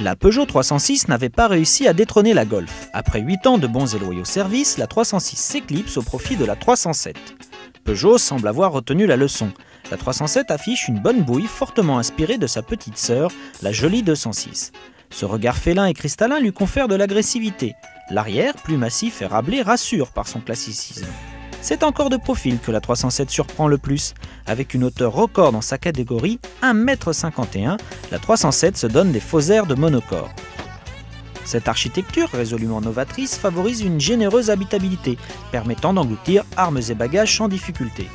La Peugeot 306 n'avait pas réussi à détrôner la Golf. Après 8 ans de bons et loyaux services, la 306 s'éclipse au profit de la 307. Peugeot semble avoir retenu la leçon. La 307 affiche une bonne bouille fortement inspirée de sa petite sœur, la jolie 206. Ce regard félin et cristallin lui confère de l'agressivité. L'arrière, plus massif et râblé, rassure par son classicisme. C'est encore de profil que la 307 surprend le plus. Avec une hauteur record dans sa catégorie, 1,51 m, la 307 se donne des faux airs de monocore. Cette architecture résolument novatrice favorise une généreuse habitabilité, permettant d'engloutir armes et bagages sans difficulté.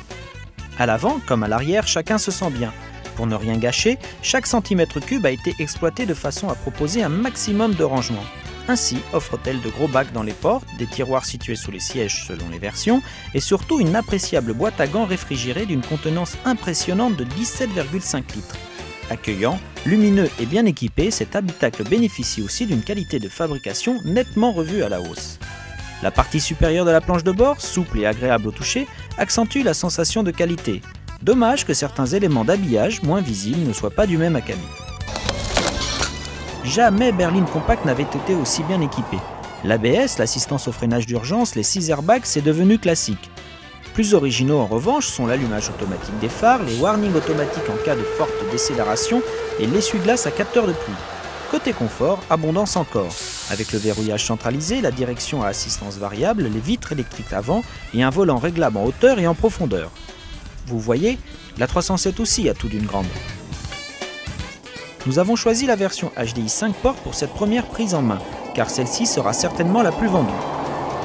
À l'avant comme à l'arrière, chacun se sent bien. Pour ne rien gâcher, chaque centimètre cube a été exploité de façon à proposer un maximum de rangement. Ainsi offre-t-elle de gros bacs dans les portes, des tiroirs situés sous les sièges selon les versions, et surtout une appréciable boîte à gants réfrigérée d'une contenance impressionnante de 17,5 litres. Accueillant, lumineux et bien équipé, cet habitacle bénéficie aussi d'une qualité de fabrication nettement revue à la hausse. La partie supérieure de la planche de bord, souple et agréable au toucher, accentue la sensation de qualité. Dommage que certains éléments d'habillage, moins visibles, ne soient pas du même acabit. Jamais berline compact n'avait été aussi bien équipé. L'ABS, l'assistance au freinage d'urgence, les 6 airbags, c'est devenu classique. Plus originaux en revanche sont l'allumage automatique des phares, les warnings automatiques en cas de forte décélération et l'essuie-glace à capteur de pluie. Côté confort, abondance encore, avec le verrouillage centralisé, la direction à assistance variable, les vitres électriques avant et un volant réglable en hauteur et en profondeur. Vous voyez, la 307 aussi a tout d'une grande. Nous avons choisi la version HDI 5 portes pour cette première prise en main, car celle-ci sera certainement la plus vendue.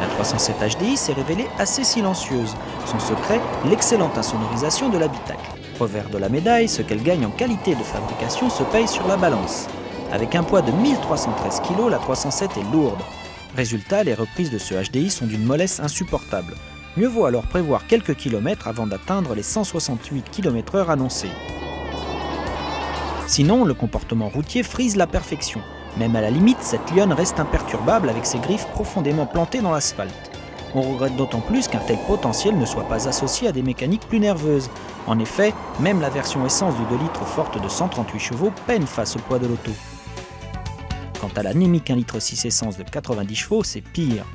La 307 HDI s'est révélée assez silencieuse, son secret, l'excellente insonorisation de l'habitacle. Revers de la médaille, ce qu'elle gagne en qualité de fabrication se paye sur la balance. Avec un poids de 1313 kg, la 307 est lourde. Résultat, les reprises de ce HDI sont d'une mollesse insupportable. Mieux vaut alors prévoir quelques kilomètres avant d'atteindre les 168 km/h annoncés. Sinon, le comportement routier frise la perfection. Même à la limite, cette lionne reste imperturbable avec ses griffes profondément plantées dans l'asphalte. On regrette d'autant plus qu'un tel potentiel ne soit pas associé à des mécaniques plus nerveuses. En effet, même la version essence du 2 litres forte de 138 chevaux peine face au poids de l'auto. Quant à l'anémique 1,6 litre essence de 90 chevaux, c'est pire.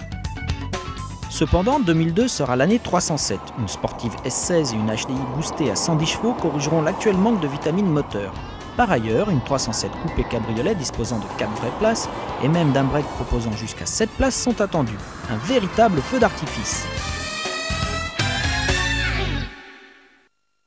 Cependant, 2002 sera l'année 307. Une sportive S16 et une HDI boostée à 110 chevaux corrigeront l'actuel manque de vitamines moteur. Par ailleurs, une 307 coupé cabriolet disposant de 4 vraies places et même d'un break proposant jusqu'à 7 places sont attendues. Un véritable feu d'artifice.